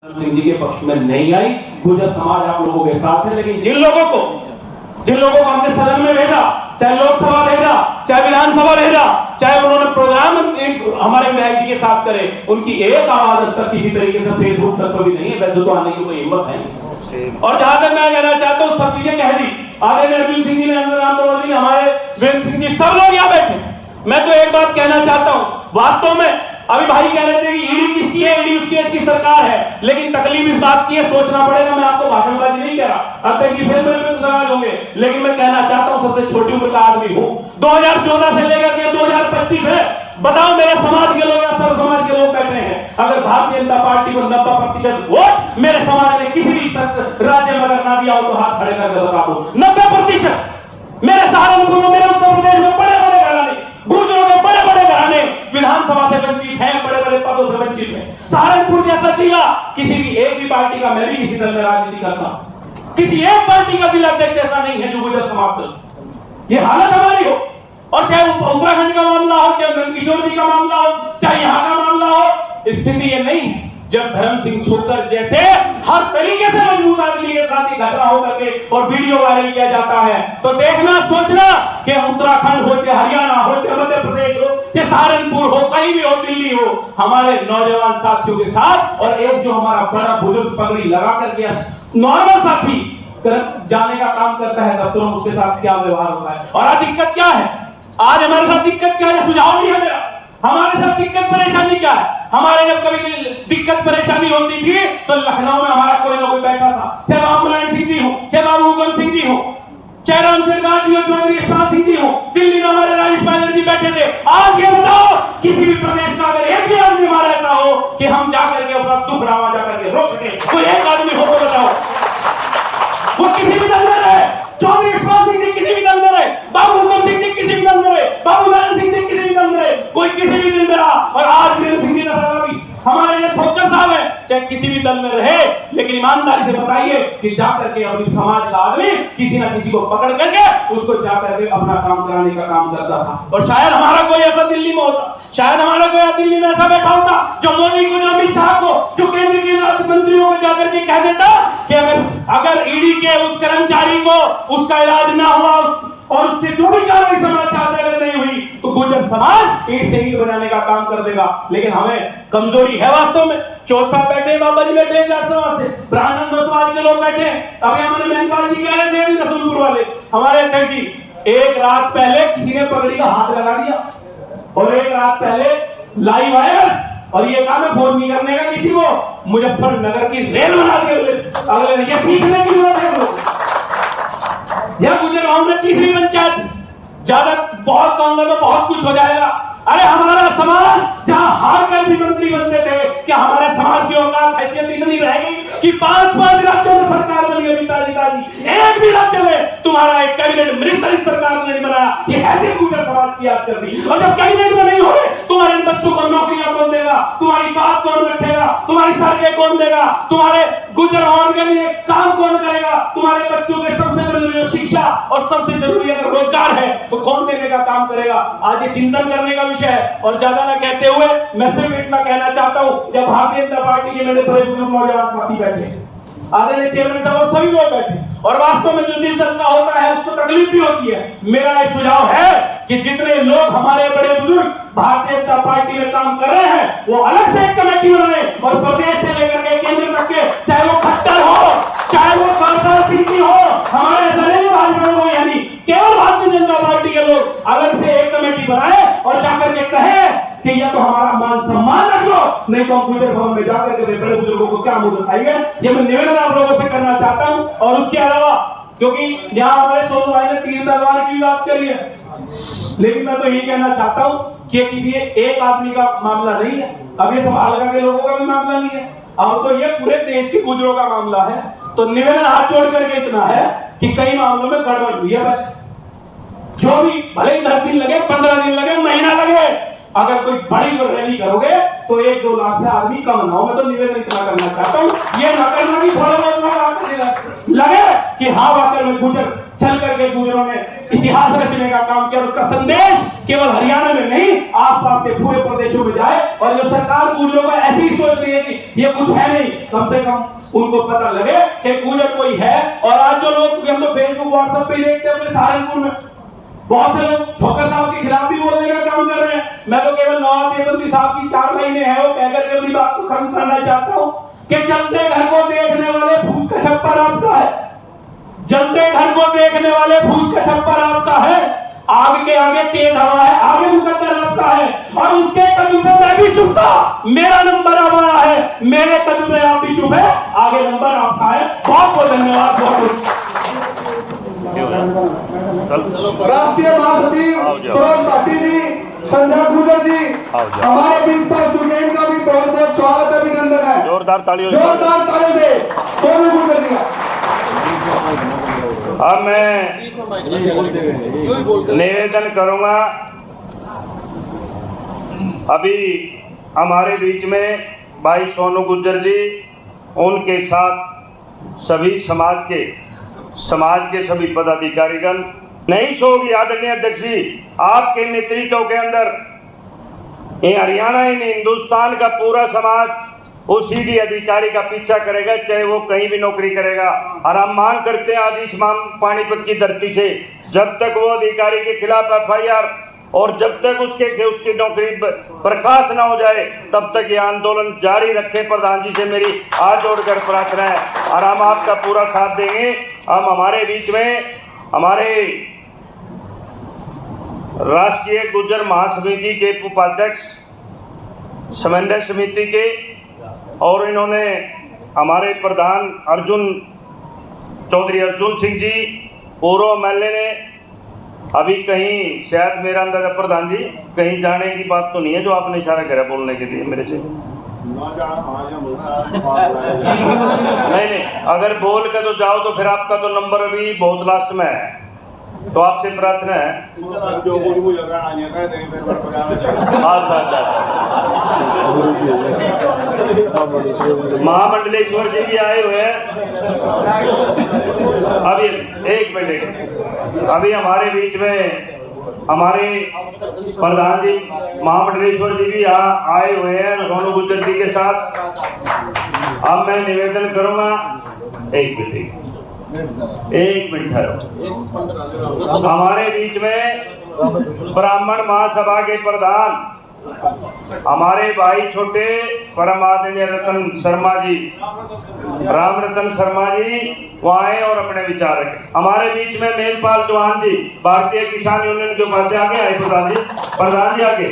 सिंह जी के पक्ष में नहीं आई। गुर्जर समाज आप लोगों के साथ है, लेकिन जिन लोगों को हमने सदन में भेजा, चाहे लोकसभा भेजा, चाहे विधानसभा भेजा, चाहे उन्होंने प्रोग्राम हमारे विधायक जी के साथ करे, उनकी एक आवाज तक किसी तरीके से फेसबुक तक भी नहीं है। वैसे तो आने की कोई हिम्मत है। और जहां तक मैं कहना चाहता हूँ, सब चीजें कह दी आदरणीय अरविंद सिंह जी ने, राम तोमर जी ने, हमारे वीरेंद्र सिंह जी, सब लोग यहाँ बैठे। मैं तो एक बात कहना चाहता हूँ, वास्तव में अभी भाई कह रहे थे कि ईडी किसकी है, ईडी उसकी अच्छी सरकार है, लेकिन तकलीफ इस बात की है, सोचना पड़ेगा। मैं आपको भाषणबाजी नहीं कह रहा, अब तक की फिर मेरे पे सवाल होंगे, लेकिन मैं कहना चाहता हूं सबसे छोटी उम्र का आदमी हूं, 2014 से लेकर के 2025 है। बताओ मेरे समाज के लोग या सर्व समाज के लोग बैठे हैं, अगर भारतीय जनता पार्टी को 90% वोट मेरे समाज ने किसी भी राज्य में अगर ना दिया हो तो हाथ खड़े करके बता दो। 90% मेरे सहारनपुर में, मेरे उत्तर प्रदेश में बड़े बड़े घराने, गुर्जरों के बड़े बड़े घराने विधानसभा से वंचित हैं, बड़े बड़े पदों से वंचित हैं। सहारनपुर जैसा जिला, किसी भी एक भी पार्टी का, मैं भी किसी दल में राजनीति करता, किसी एक पार्टी का जिला अध्यक्ष ऐसा नहीं है जो गुर्जर समाज से। ये हालत हमारी हो, और चाहे उत्तराखंड का मामला हो, चाहे नंदकिशोर जी का मामला हो, चाहे यहाँ का मामला हो, स्थिति ये नहीं है। जब धर्म सिंह छोकर जैसे हर तरीके से मजबूत आदमी के साथ ही घटना होकर के और वीडियो वायरल किया जाता है, तो देखना सोचना कि उत्तराखंड हो, चाहे हरियाणा हो, चाहे मध्य प्रदेश हो, चाहे सहारनपुर हो, कहीं भी हो, दिल्ली हो, हमारे नौजवान साथियों के साथ, और एक जो हमारा बड़ा बुजुर्ग पगड़ी लगा करके नॉर्मल साथी जाने का काम करता है दफ्तरों में, उसके साथ क्या व्यवहार होता है। और आज दिक्कत क्या है, आज हमारे साथ दिक्कत क्या है, सुझाव नहीं है मेरा। हमारे साथ दिक्कत परेशानी क्या है? हमारे जब कभी दिक्कत परेशानी होती थी तो लखनऊ में हमारा कोई ना कोई बैठा था, चाहे बाबू नारायण सिंह जी हो, चाहे बाबू हुकम सिंह जी हो, चाहे राम सरकार जी हो, चौधरी यशपाल सिंह जी हो, दिल्ली में हमारे राजेश जी बैठे थे। आज ये बताओ, किसी भी प्रदेश का अगर एक भी आदमी हमारा ऐसा हो कि हम जाकर के अपना दुख रावा जाकर के रोक सके, कोई एक आदमी हो तो बताओ। वो किसी भी दल में रहे, चौधरी यशपाल सिंह जी किसी भी दल में रहे, बाबू हुकम सिंह जी किसी भी दल में रहे, बाबू नारायण सिंह जी किसी भी दल में रहे, कोई किसी भी दल में रहा। और आज वीरेंद्र सिंह जी भी हमारे ये छोकर साहब है, चाहे किसी भी दल में रहे, लेकिन ईमानदारी से बताइए कि जाकर के अपनी समाज का आदमी किसी ना किसी को पकड़ करके उसको जाकर के अपना काम कराने का काम करता था। और शायद हमारा कोई ऐसा दिल्ली में होता, शायद हमारा कोई दिल्ली में ऐसा बैठा होता जो मोदी को, जो अमित शाह को, जो केंद्र के मंत्रियों को जाकर के कह देता कि अगर ईडी के उस कर्मचारी को उसका इलाज ना हुआ और उससे जो भी कार्रवाई समाचार अगर नहीं हुई तो गुर्जर समाज ईट से ईट बनाने का काम कर देगा। लेकिन हमें कमजोरी है वास्तव में। चौसा बैठे, बाबा जी बैठे, समाज से ब्राह्मण समाज के लोग बैठे। अभी हमारे महंपाल जी कह रहे थे रसूलपुर वाले हमारे अध्यक्ष जी, एक रात पहले किसी ने पगड़ी का हाथ लगा दिया और एक रात पहले लाइव वायरस, और ये काम है फोन नहीं करने का किसी को, मुजफ्फरनगर की रेल बना के अगले ये सीखने की जरूरत है। लोग यह गुजर गांव में तीसरी पंचायत, ज्यादा बहुत कहूंगा तो बहुत कुछ हो जाएगा। अरे हमारा समाज जहां हार कर भी मंत्री बनते थे, क्या हमारे समाज की औकात हैसियत इतनी रहेगी कि 5-5 राज्यों में सरकार बनी है? पिताजी एक भी राज्य में तुम्हारा एक कैबिनेट मिनिस्टर इस सरकार ने नहीं बनाया, ये हैसियत गुजर समाज की याद कर दी। और जब कैबिनेट में नहीं हो रहे, तुम्हारे बच्चों को नौकरियां कौन देगा, तुम्हारी बात कौन रखेगा, तुम्हारी सड़कें कौन देगा, तुम्हारे गुजर भवन के लिए काम कौन करेगा, तुम्हारे बच्चों के सबसे जरूरी शिक्षा और सबसे जरूरी अगर रोजगार है तो कौन देने का काम करेगा? आज ये चिंतन करने का विषय है। और ज्यादा ना कहते हुए मैं सिर्फ इतना कहना चाहता हूं, जब भारतीय जनता पार्टी के मेरे बड़े नौजवान साथी बैठे, आदरणीय चेयरमैन साहब, सभी लोग बैठे, और वास्तव में जो जिस दल का होता है उसको तकलीफ भी होती है। मेरा एक सुझाव है कि जितने लोग हमारे बड़े बुजुर्ग भारतीय जनता पार्टी में काम कर रहे हैं, वो अलग से एक कमेटी बनाए और प्रदेश से लेकर के केंद्र तक के, चाहे वो खट्टर हो, चाहे वो करतार सिंह हो, हमारे ऐसा नहीं भाजपा को, यानी केवल भारतीय जनता पार्टी के लोग अलग से एक कमेटी बनाए और जाकर के कहे कि या तो हमारा मान सम्मान रख लो, नहीं तो हम गुजर भवन में जाकर के बड़े बुजुर्गों को क्या मुंह दिखाएंगे। ये मैं निवेदन आप लोगों से करना चाहता हूं। और उसके अलावा, क्योंकि यहाँ हमारे सोनू भाई ने 3 तलवार की बात करी है, लेकिन मैं तो यही कहना चाहता हूं कि किसी एक आदमी का मामला नहीं है, अब ये सब हल्का के लोगों का भी मामला नहीं है, अब तो ये पूरे देश के गुजरों का मामला है। तो निवेदन हाथ जोड़ करके इतना है कि कई मामलों में गड़बड़ हुई है। जो भी भले ही 10 दिन लगे, 15 दिन लगे, महीना लगे, अगर कोई बड़ी रैली करोगे तो 1-2 लाख से आदमी कम ना हो। मैं तो निवेदन इतना करना चाहता हूँ, ये न करना कि थोड़ा बहुत लगे कि हाँ वाकई में गुजर चल चल करके गुजरों ने इतिहास रचने का काम किया। उसका संदेश केवल हरियाणा में नहीं, आसपास के पूरे प्रदेशों में जाए। और जो सरकार गुजरों को ऐसी ही सोच रही है कि ये कुछ है नहीं, कम से कम उनको पता लगे कि गुजर कोई है। और आज जो लोग, हम तो फेसबुक व्हाट्सएप पे देखते हैं अपने सहारनपुर में, बहुत से लोग छोकर साहब के खिलाफ भी बोलने का काम कर रहे हैं। मैं तो केवल नवाब देवबंदी साहब की 4 महीने है वो कहकर के अपनी बात को खत्म करना चाहता हूं कि जलते घर को देखने वाले फूस का छप्पर आपका है, जलते घर को देखने वाले फूस का छप्पर आपका है। आग के आगे तेज हवा है, आगे मुकद्दर आपका है। और उसके कदम पे मैं भी चुपता, मेरा नंबर आया है, मेरे कदम पे आप भी चुप है, आगे नंबर आपका है। बहुत बहुत धन्यवाद। बहुत राष्ट्रीय महासचिव सरोज भाटी जी, संजय गुजर जी, हमारे बीच पर जुड़ने का भी बहुत बहुत स्वागत, अभिनंदन है। जोरदार तालियों से सोनू गुजर जी का। अब मैं निवेदन करूंगा, अभी हमारे बीच में भाई सोनू गुर्जर जी, उनके साथ सभी समाज के सभी पदाधिकारीगण, नहीं सोगी आदरणीय अध्यक्ष जी, आपके नेतृत्व के अंदर ये हरियाणा ही नहीं, हिंदुस्तान का पूरा समाज उस सीधी अधिकारी का पीछा करेगा, चाहे वो कहीं भी नौकरी करेगा। और हम मांग करते हैं आज इस पानीपत की धरती से, जब तक वो अधिकारी के खिलाफ FIR और जब तक उसकी नौकरी बर्खास्त ना हो जाए, तब तक ये आंदोलन जारी रखें। प्रधान जी से मेरी हाथ जोड़कर प्रार्थना है और हम आपका पूरा साथ देंगे। हम हमारे बीच में हमारे राष्ट्रीय गुर्जर महासमिति के उपाध्यक्ष, समन्वय समिति के, और इन्होंने हमारे प्रधान चौधरी अर्जुन सिंह जी, पूर्व MLA ने, अभी कहीं शायद मेरा अंदाजा प्रधान जी कहीं जाने की बात तो नहीं है जो आपने इशारा करा बोलने के लिए मेरे से। नहीं, अगर बोल के तो जाओ तो फिर आपका तो नंबर अभी बहुत लास्ट में है, तो आपसे प्रार्थना है। अच्छा, महामंडलेश्वर जी भी आए हुए हैं। अभी एक मिनट, अभी हमारे बीच में हमारे प्रधान जी महामंडलेश्वर जी भी यहाँ आए हुए हैं सोनू गुर्जर जी के साथ। अब मैं निवेदन करूंगा, एक मिनट ठहरो। हमारे बीच में ब्राह्मण महासभा के प्रधान हमारे भाई छोटे परम आदरणीय रतन शर्मा जी, राम रतन शर्मा जी, वो आए और अपने विचार रखे। हमारे बीच में मेलपाल चौहान जी, भारतीय किसान यूनियन के उपाध्यक्ष, आगे आए प्रधान जी आगे।